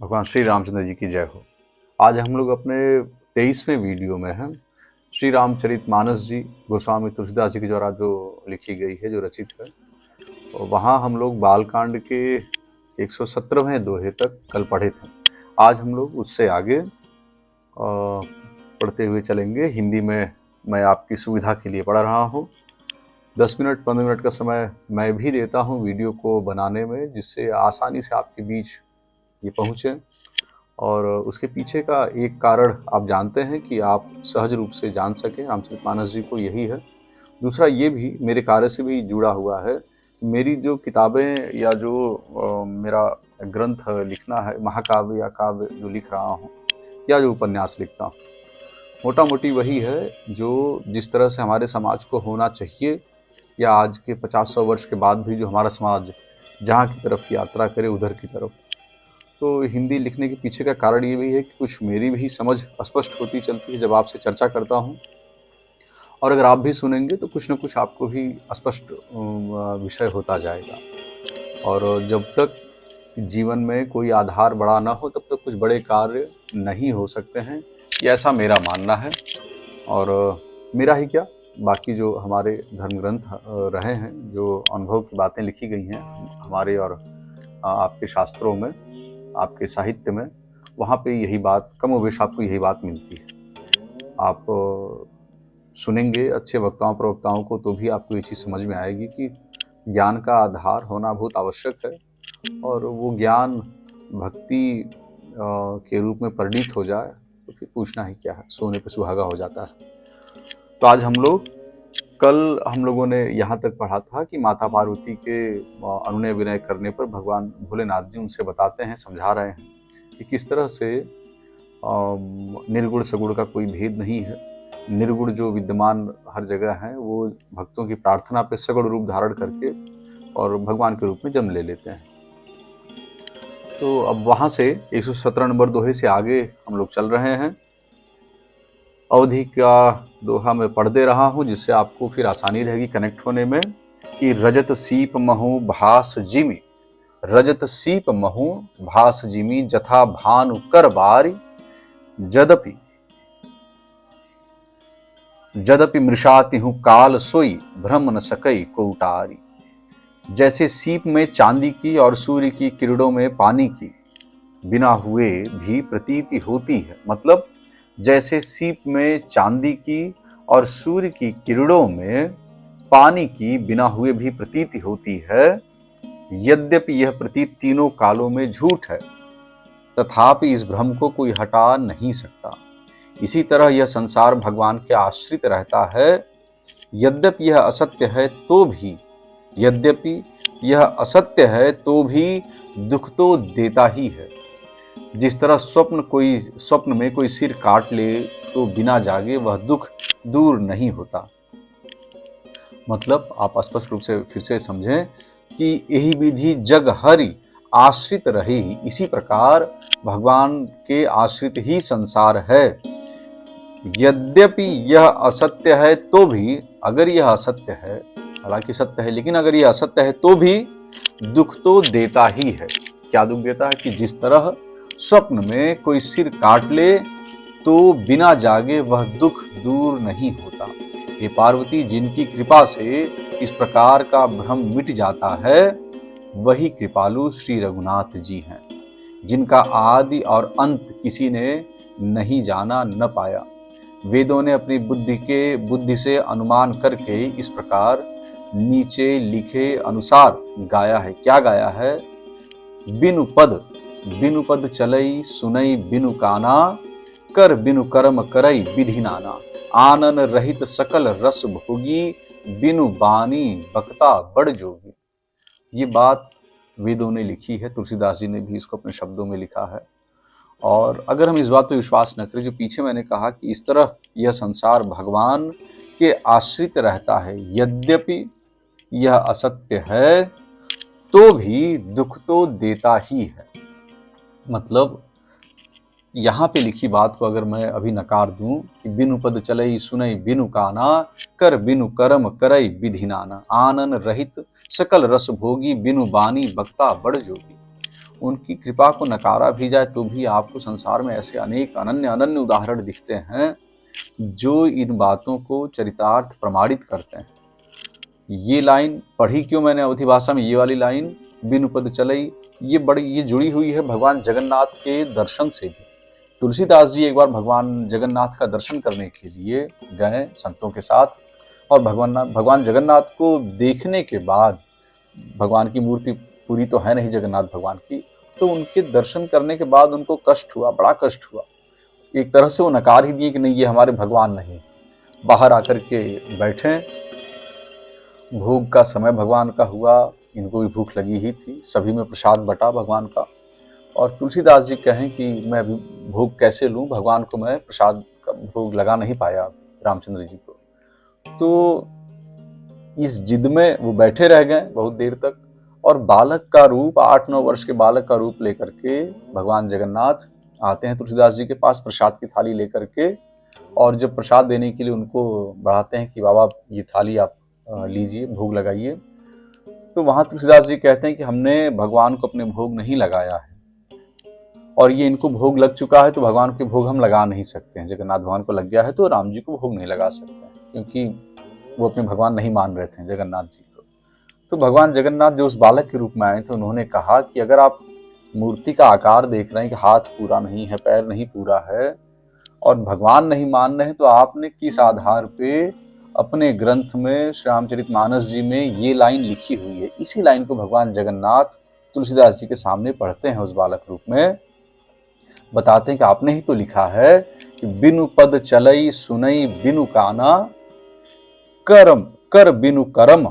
भगवान श्री रामचंद्र जी की जय हो। आज हम लोग अपने 23वें वीडियो में हैं। श्री रामचरितमानस जी गोस्वामी तुलसीदास जी के द्वारा जो लिखी गई है, जो रचित है, और वहाँ हम लोग बालकांड के 117वें दोहे तक कल पढ़े थे। आज हम लोग उससे आगे पढ़ते हुए चलेंगे। हिंदी में मैं आपकी सुविधा के लिए पढ़ रहा हूँ। 10 मिनट 15 मिनट का समय मैं भी देता हूँ वीडियो को बनाने में, जिससे आसानी से आपके बीच ये पहुँचे। और उसके पीछे का एक कारण आप जानते हैं कि आप सहज रूप से जान सकें रामचरितमानस जी को, यही है। दूसरा ये भी मेरे कार्य से भी जुड़ा हुआ है। मेरी जो किताबें या जो मेरा ग्रंथ लिखना है, महाकाव्य या काव्य जो लिख रहा हूँ या जो उपन्यास लिखता हूँ, मोटा मोटी वही है जो जिस तरह से हमारे समाज को होना चाहिए, या आज के 50-100 वर्ष के बाद भी जो हमारा समाज जहाँ की तरफ यात्रा करे उधर की तरफ। तो हिंदी लिखने के पीछे का कारण ये भी है कि कुछ मेरी भी समझ स्पष्ट होती चलती है जब आपसे चर्चा करता हूँ, और अगर आप भी सुनेंगे तो कुछ न कुछ आपको भी स्पष्ट विषय होता जाएगा। और जब तक जीवन में कोई आधार बड़ा ना हो तब तक कुछ बड़े कार्य नहीं हो सकते हैं, ये ऐसा मेरा मानना है। और मेरा ही क्या, बाकी जो हमारे धर्म ग्रंथ रहे हैं, जो अनुभव की बातें लिखी गई हैं हमारे और आपके शास्त्रों में, आपके साहित्य में, वहाँ पे यही बात कमोबेश आपको यही बात मिलती है। आप सुनेंगे अच्छे वक्ताओं प्रवक्ताओं को तो भी आपको ये चीज़ समझ में आएगी कि ज्ञान का आधार होना बहुत आवश्यक है, और वो ज्ञान भक्ति के रूप में परिणित हो जाए तो फिर पूछना ही क्या है, सोने पे सुहागा हो जाता है। तो आज कल हम लोगों ने यहाँ तक पढ़ा था कि माता पार्वती के अनुनय विनय करने पर भगवान भोलेनाथ जी उनसे बताते हैं, समझा रहे हैं कि किस तरह से निर्गुण सगुण का कोई भेद नहीं है। निर्गुण जो विद्यमान हर जगह हैं, वो भक्तों की प्रार्थना पे सगुण रूप धारण करके और भगवान के रूप में जन्म ले लेते हैं। तो अब वहाँ से 117 नंबर दोहे से आगे हम लोग चल रहे हैं। अवधि का दोहा मैं पढ़ दे रहा हूँ, जिससे आपको फिर आसानी रहेगी कनेक्ट होने में। कि रजत सीप महु भास जिमि, रजत सीप महु भास जिमि, जथा भानु कर बारी, जदपि जदपि मृषाति हूँ काल सोई, भ्रम न सकई को उटारी। जैसे सीप में चांदी की और सूर्य की किरणों में पानी की बिना हुए भी प्रतीति होती है। मतलब जैसे सीप में चांदी की और सूर्य की किरणों में पानी की बिना हुए भी प्रतीति होती है, यद्यपि यह प्रतीत तीनों कालों में झूठ है, तथापि इस भ्रम को कोई हटा नहीं सकता। इसी तरह यह संसार भगवान के आश्रित रहता है, यद्यपि यह असत्य है तो भी यद्यपि यह असत्य है तो भी दुख तो देता ही है। जिस तरह स्वप्न में कोई सिर काट ले तो बिना जागे वह दुख दूर नहीं होता। मतलब आप स्पष्ट रूप से फिर से समझें कि यही विधि जग हरि आश्रित रहे, इसी प्रकार भगवान के आश्रित ही संसार है। यद्यपि यह असत्य है तो भी, अगर यह असत्य है, हालांकि सत्य है लेकिन अगर यह असत्य है तो भी दुख तो देता ही है। क्या दुख देता है? कि जिस तरह स्वप्न में कोई सिर काट ले तो बिना जागे वह दुख दूर नहीं होता। ये पार्वती, जिनकी कृपा से इस प्रकार का भ्रम मिट जाता है, वही कृपालु श्री रघुनाथ जी हैं, जिनका आदि और अंत किसी ने नहीं जाना न पाया। वेदों ने अपनी बुद्धि से अनुमान करके इस प्रकार नीचे लिखे अनुसार गाया है। क्या गाया है? बिनु पद चलई सुनई बिनु काना, कर बिनु कर्म करई विधि नाना। आनन रहित सकल रस भोगी, बिनु बानी बक्ता बड़ जोगी। ये बात वेदों ने लिखी है, तुलसीदास जी ने भी इसको अपने शब्दों में लिखा है। और अगर हम इस बात पर विश्वास न करें, जो पीछे मैंने कहा कि इस तरह यह संसार भगवान के आश्रित रहता है, यद्यपि यह असत्य है तो भी दुख तो देता ही है। मतलब यहाँ पे लिखी बात को अगर मैं अभी नकार दूं कि बिनु पद चलई सुनई बिनु काना, कर बिनु कर्म करई विधि नाना। आनन रहित सकल रस भोगी, बिनु बानी बक्ता बड़ जोगी। उनकी कृपा को नकारा भी जाए तो भी आपको संसार में ऐसे अनेक अनन्य अनन्य उदाहरण दिखते हैं जो इन बातों को चरितार्थ प्रमाणित करते हैं। ये लाइन पढ़ी क्यों मैंने अवधि भाषा में, ये वाली लाइन, बिनु पद चलई, ये जुड़ी हुई है भगवान जगन्नाथ के दर्शन से भी। तुलसीदास जी एक बार भगवान जगन्नाथ का दर्शन करने के लिए गए संतों के साथ, और भगवान जगन्नाथ को देखने के बाद, भगवान की मूर्ति पूरी तो है नहीं जगन्नाथ भगवान की, तो उनके दर्शन करने के बाद उनको कष्ट हुआ, बड़ा कष्ट हुआ। एक तरह से वो नकार ही दिए कि नहीं, ये हमारे भगवान नहीं। बाहर आकर के बैठे, भोग का समय भगवान का हुआ, इनको भी भूख लगी ही थी, सभी में प्रसाद बटा भगवान का। और तुलसीदास जी कहें कि मैं अभी भोग कैसे लूं, भगवान को मैं प्रसाद का भोग लगा नहीं पाया रामचंद्र जी को। तो इस जिद में वो बैठे रह गए बहुत देर तक, और बालक का रूप, 8-9 वर्ष के बालक का रूप लेकर के भगवान जगन्नाथ आते हैं तुलसीदास जी के पास प्रसाद की थाली लेकर के। और जब प्रसाद देने के लिए उनको बढ़ाते हैं कि बाबा ये थाली आप लीजिए, भोग लगाइए, तो वहां तुलसीदास जी कहते हैं कि हमने भगवान को अपने भोग नहीं लगाया है, और ये इनको भोग लग चुका है, तो भगवान के भोग हम लगा नहीं सकते हैं। जगन्नाथ भगवान को लग गया है तो राम जी को भोग नहीं लगा सकते हैं, क्योंकि वो अपने भगवान नहीं मान रहे थे जगन्नाथ जी को। तो भगवान जगन्नाथ जो उस बालक के रूप में आए थे, उन्होंने कहा कि अगर आप मूर्ति का आकार देख रहे हैं कि हाथ पूरा नहीं है, पैर नहीं पूरा है, और भगवान नहीं मान रहे हैं, तो आपने किस आधार पे अपने ग्रंथ में श्री रामचरितमानस जी में ये लाइन लिखी हुई है। इसी लाइन को भगवान जगन्नाथ तुलसीदास जी के सामने पढ़ते हैं उस बालक रूप में, बताते हैं कि आपने ही तो लिखा है कि बिनु पद चलई सुनई बिनु काना, करम कर बिनु करम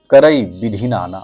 करई विधि नाना,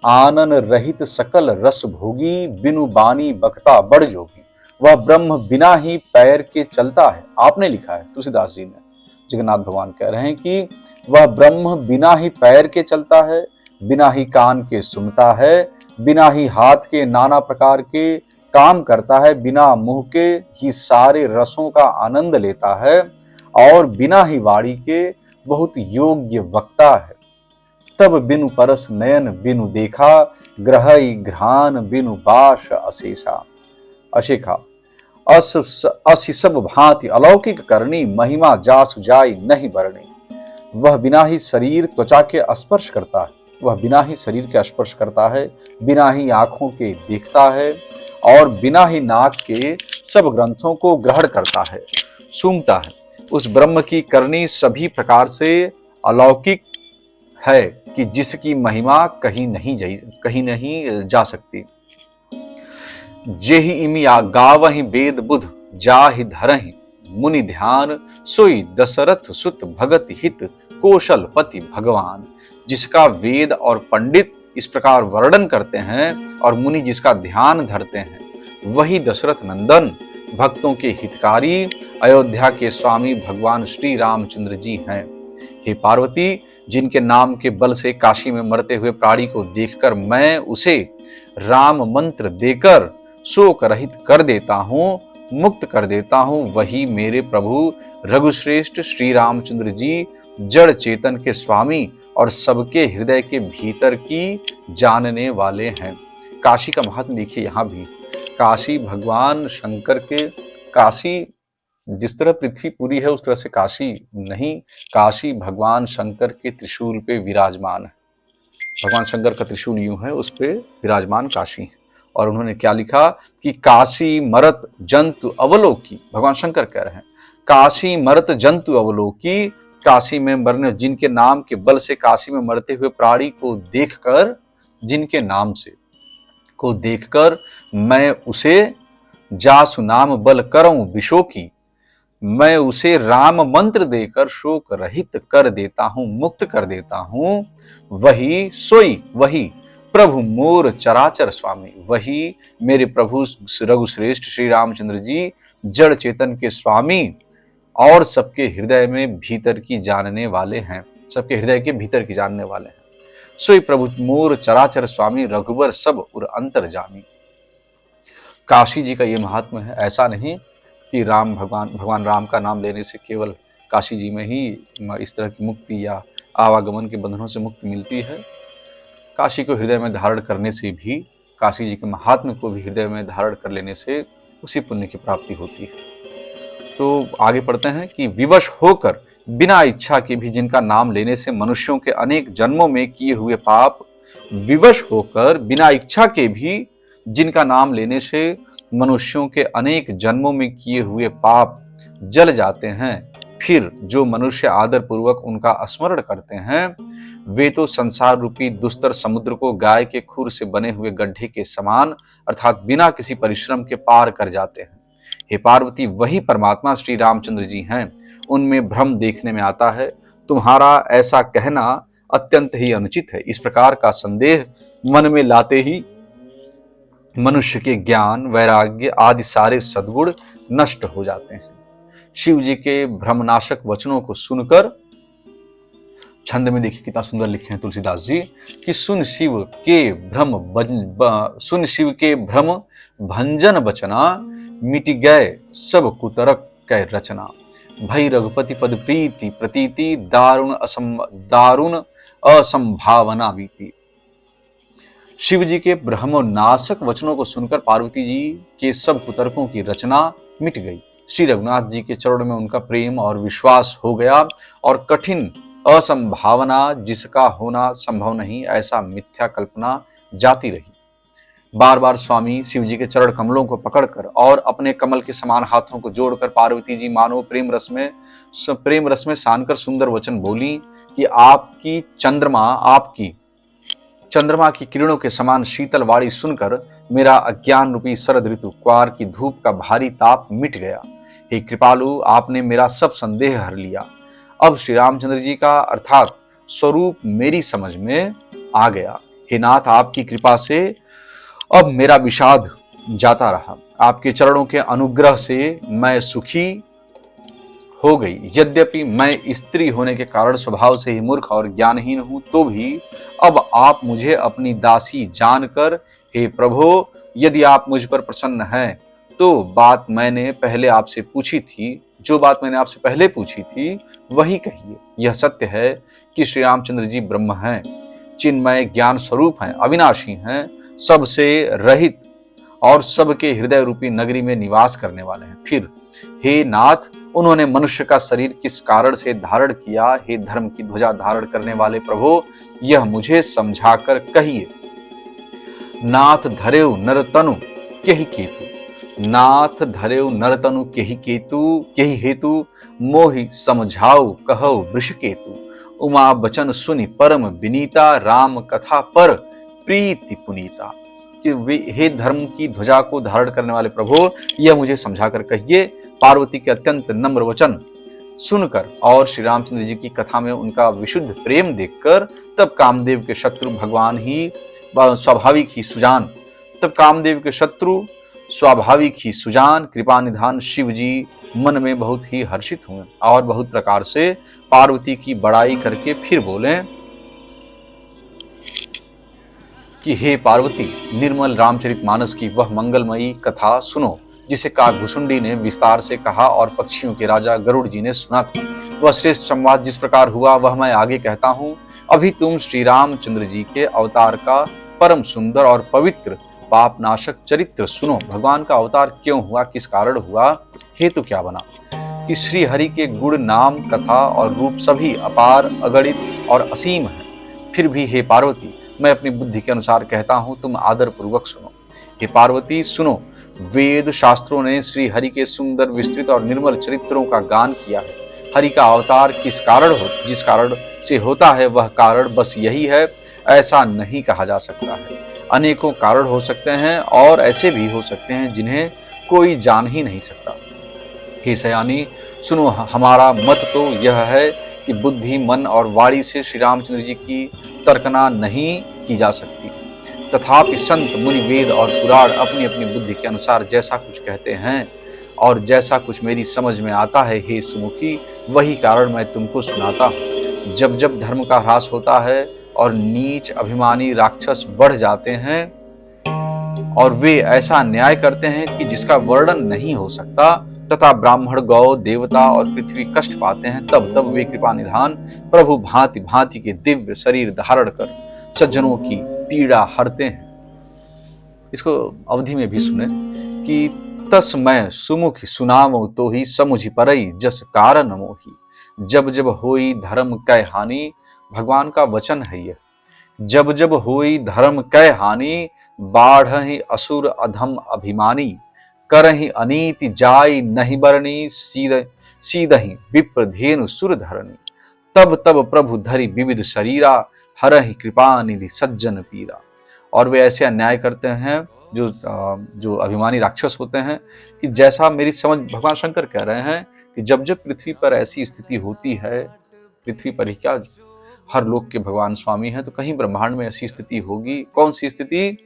आनन रहित सकल रस भोगी बिनु बानी बकता बड़ जोगी, वह ब्रह्म बिना ही पैर के चलता है। आपने लिखा है तुलसीदास जी ने, जगन्नाथ भगवान कह रहे हैं कि वह ब्रह्म बिना ही पैर के चलता है, बिना ही कान के सुनता है, बिना ही हाथ के नाना प्रकार के काम करता है, बिना मुंह के ही सारे रसों का आनंद लेता है, और बिना ही वाणी के बहुत योग्य वक्ता है। तब बिनु परस नयन बिनु देखा, ग्रहई घ्राण बिनु बाश अशेषा अशेखा, असि सब भांति अलौकिक करनी, महिमा जासु जाई नहीं बरनी। वह बिना ही शरीर त्वचा के स्पर्श करता है, वह बिना ही शरीर के स्पर्श करता है, बिना ही आंखों के देखता है, और बिना ही नाक के सब ग्रंथों को ग्रहण करता है, सूंघता है। उस ब्रह्म की करनी सभी प्रकार से अलौकिक है कि जिसकी महिमा कहीं नहीं जा सकती। जेहि इमि गावहि वेद बुध जाहि धरहि मुनि ध्यान, सोई दशरथ सुत भगत हित कौशलपति भगवान। जिसका वेद और पंडित इस प्रकार वर्णन करते हैं और मुनि जिसका ध्यान धरते हैं, वही दशरथ नंदन भक्तों के हितकारी अयोध्या के स्वामी भगवान श्री रामचंद्र जी हैं। हे पार्वती, जिनके नाम के बल से काशी में मरते हुए प्राणी को देखकर मैं उसे राम मंत्र देकर शोक रहित कर देता हूँ, मुक्त कर देता हूँ, वही मेरे प्रभु रघुश्रेष्ठ श्री रामचंद्र जी जड़ चेतन के स्वामी और सबके हृदय के भीतर की जानने वाले हैं। काशी का महात्म्य देखिए, यहाँ भी काशी भगवान शंकर के, काशी जिस तरह पृथ्वी पूरी है उस तरह से काशी नहीं, काशी भगवान शंकर के त्रिशूल पे विराजमान है। भगवान शंकर का त्रिशूल यूं है, उस पे विराजमान काशी है। और उन्होंने क्या लिखा कि काशी मरत जंतु अवलोकी, भगवान शंकर कह रहे हैं काशी मरत जंतु अवलोकी, काशी में मरने, जिनके नाम के बल से काशी में मरते हुए प्राणी को देखकर, जिनके नाम से को देखकर मैं उसे जासु नाम बल करऊं विशोकी, मैं उसे राम मंत्र देकर शोक रहित कर देता हूं, मुक्त कर देता हूं। वही सोई, वही प्रभु मोर चराचर स्वामी, वही मेरे प्रभु रघुश्रेष्ठ श्री रामचंद्र जी जड़ चेतन के स्वामी और सबके हृदय में भीतर की जानने वाले हैं, सबके हृदय के भीतर की जानने वाले हैं। सोई प्रभु मोर चराचर स्वामी, रघुवर सब उर अंतर्जामी। काशी जी का ये महात्मा है। ऐसा नहीं कि भगवान राम का नाम लेने से केवल काशी जी में ही इस तरह की मुक्ति या आवागमन के बंधनों से मुक्ति मिलती है। काशी को हृदय में धारण करने से भी काशी जी के महात्म्य को भी हृदय में धारण कर लेने से उसी पुण्य की प्राप्ति होती है। तो आगे पढ़ते हैं कि विवश होकर बिना इच्छा के भी जिनका नाम लेने से मनुष्यों के अनेक जन्मों में किए हुए पाप, विवश होकर बिना इच्छा के भी जिनका नाम लेने से मनुष्यों के अनेक जन्मों में किए हुए पाप जल जाते हैं, फिर जो मनुष्य आदर पूर्वक उनका स्मरण करते हैं वे तो संसार रूपी दुस्तर समुद्र को गाय के खुर से बने हुए गड्ढे के समान अर्थात बिना किसी परिश्रम के पार कर जाते हैं। हे पार्वती, वही परमात्मा श्री रामचंद्र जी हैं। उनमें भ्रम देखने में आता है। तुम्हारा ऐसा कहना अत्यंत ही अनुचित है। इस प्रकार का संदेह मन में लाते ही मनुष्य के ज्ञान, वैराग्य आदि सारे सद्गुण नष्ट हो जाते हैं। शिव जी के भ्रमनाशक वचनों को सुनकर, छंद में देखिए कितना सुंदर लिखे हैं तुलसीदास जी कि सुन शिव के भ्रम भंजन बचना, मिट गए सब कुतरक कै रचना। भई रघुपति पद प्रीति प्रतीति, दारुण असंभावना बीती। शिव जी के ब्रह्मनाशक वचनों को सुनकर पार्वती जी के सब कुतर्कों की रचना मिट गई। श्री रघुनाथ जी के चरणों में उनका प्रेम और विश्वास हो गया और कठिन असंभावना, जिसका होना संभव नहीं, ऐसा मिथ्या कल्पना जाती रही। बार बार स्वामी शिव जी के चरण कमलों को पकड़कर और अपने कमल के समान हाथों को जोड़कर पार्वती जी मानो प्रेम रस में सानकर सुंदर वचन बोली कि आपकी चंद्रमा की किरणों के समान शीतल वाणी सुनकर मेरा अज्ञान रूपी शरद ऋतु क्वार की धूप का भारी ताप मिट गया। हे कृपालु, आपने मेरा सब संदेह हर लिया। अब श्री रामचंद्र जी का अर्थात स्वरूप मेरी समझ में आ गया। हे नाथ, आपकी कृपा से अब मेरा विषाद जाता रहा। आपके चरणों के अनुग्रह से मैं सुखी हो गई। यद्यपि मैं स्त्री होने के कारण स्वभाव से ही मूर्ख और ज्ञानहीन हूं, तो भी अब आप मुझे अपनी दासी जानकर, हे प्रभु, यदि आप मुझ पर प्रसन्न हैं तो जो बात मैंने आपसे पहले पूछी थी वही कहिए। यह सत्य है कि श्री रामचंद्र जी ब्रह्म हैं, चिन्मय ज्ञान स्वरूप हैं, अविनाशी हैं, सबसे रहित और सबके हृदय रूपी नगरी में निवास करने वाले हैं। फिर हे नाथ, उन्होंने मनुष्य का शरीर किस कारण से धारण किया? हे धर्म की ध्वजा धारण करने वाले प्रभु, यह मुझे समझाकर कहिए। नाथ धरेउ नरतनु केहि केतु, नाथ धरेउ नरतनु केहि हेतु, मोहि समझाऊ कहौ वृषकेतु। उमा बचन सुनि परम विनीता, राम कथा पर प्रीति पुनीता। कि हे धर्म की ध्वजा को धारण करने वाले प्रभु, यह मुझे समझाकर कहिए। पार्वती के अत्यंत नम्र वचन सुनकर और श्री रामचंद्र जी की कथा में उनका विशुद्ध प्रेम देखकर तब कामदेव के शत्रु स्वाभाविक ही सुजान कृपा निधान शिव जी मन में बहुत ही हर्षित हुए और बहुत प्रकार से पार्वती की बड़ाई करके फिर बोले कि हे पार्वती, निर्मल रामचरितमानस की वह मंगलमयी कथा सुनो जिसे काकभुसुंडी ने विस्तार से कहा और पक्षियों के राजा गरुड़ जी ने सुना था। वह श्रेष्ठ संवाद जिस प्रकार हुआ वह मैं आगे कहता हूँ। अभी तुम श्री रामचंद्र जी के अवतार का परम सुंदर और पवित्र पापनाशक चरित्र सुनो। भगवान का अवतार क्यों हुआ, किस कारण हुआ, हेतु क्या बना? कि श्री हरि के गुण, नाम, कथा और रूप सभी अपार, अगणित और असीम है। फिर भी हे पार्वती, मैं अपनी बुद्धि के अनुसार कहता हूँ, तुम आदर पूर्वक सुनो। हे पार्वती सुनो, वेद शास्त्रों ने श्री हरि के सुंदर, विस्तृत और निर्मल चरित्रों का गान किया है। हरि का अवतार जिस कारण से होता है वह कारण बस यही है, ऐसा नहीं कहा जा सकता है। अनेकों कारण हो सकते हैं और ऐसे भी हो सकते हैं जिन्हें कोई जान ही नहीं सकता। हे सयानी सुनो, हमारा मत तो यह है कि बुद्धि, मन और वाणी से श्री रामचंद्र जी की तर्कना नहीं की जा सकती। तथापि संत, मुनि, वेद और पुराण अपनी अपनी बुद्धि के अनुसार जैसा कुछ कहते हैं और जैसा कुछ मेरी समझ में आता है, हे सुमुखी, वही कारण मैं तुमको सुनाता हूँ। जब जब धर्म का ह्रास होता है और नीच अभिमानी राक्षस बढ़ जाते हैं और वे ऐसा न्याय करते हैं कि जिसका वर्णन नहीं हो सकता, तथा ब्राह्मण, गौ, देवता और पृथ्वी कष्ट पाते हैं, तब वे कृपा निधान प्रभु भांति भांति के दिव्य शरीर धारण कर सज्जनों की पीड़ा हरते हैं। इसको अवधि में भी सुने कि तस मैं सुमुख सुनामो तो ही समुझ परई जस कारण मोही। जब जब होई धर्म कै हानि, भगवान का वचन है यह। जब जब होई धर्म कै हानि, बाढ़हि असुर अधम अभिमानी। करहि अनीति जाय नहीं बरनी, सीदहि विप्र धेनु सुर धरनी। तब तब प्रभु धरि विविध शरीरा, हरहि कृपा निधि सज्जन पीरा। और वे ऐसे अन्याय करते हैं जो अभिमानी राक्षस होते हैं कि जैसा मेरी समझ, भगवान शंकर कह रहे हैं कि जब जब पृथ्वी पर ऐसी स्थिति होती है, पृथ्वी पर ही क्या हर लोक के भगवान स्वामी हैं, तो कहीं ब्रह्मांड में ऐसी स्थिति होगी। कौन सी स्थिति?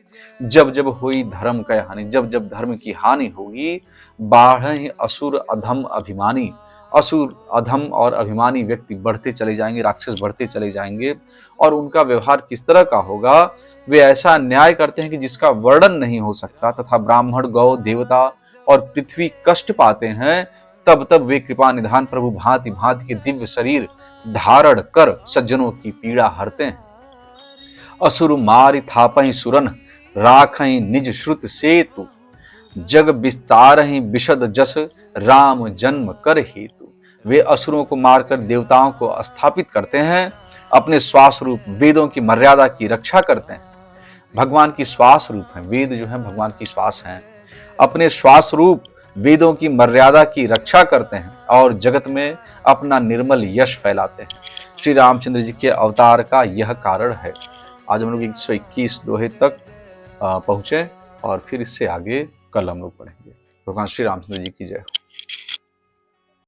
जब जब हुई धर्म कै हानि, जब जब धर्म की हानि होगी। बाढ़ असुर अधम अभिमानी, असुर अधम और अभिमानी व्यक्ति बढ़ते चले जाएंगे, राक्षस बढ़ते चले जाएंगे। और उनका व्यवहार किस तरह का होगा? वे ऐसा अन्याय करते हैं कि जिसका वर्णन नहीं हो सकता, तथा ब्राह्मण गौ देवता और पृथ्वी कष्ट पाते हैं। तब तब वे कृपा निधान प्रभु भांति भांति के दिव्य शरीर धारण कर सज्जनों की पीड़ा हरते हैं। असुर मारि थापहि सुरन, राखहि निज श्रुत सेतु। जग विस्तारहि विशद जस, राम जन्म कर हेतु। वे असुरों को मारकर देवताओं को स्थापित करते हैं, अपने श्वास रूप वेदों की मर्यादा की रक्षा करते हैं। भगवान की श्वास रूप है, वेद जो है भगवान की श्वास हैं। अपने श्वास रूप वेदों की मर्यादा की रक्षा करते हैं और जगत में अपना निर्मल यश फैलाते हैं। श्री रामचंद्र जी के अवतार का यह कारण है। आज हम लोग 121 दोहे तक पहुंचे और फिर इससे आगे कल हम लोग पढ़ेंगे। भगवान श्री रामचंद्र जी की जय हो।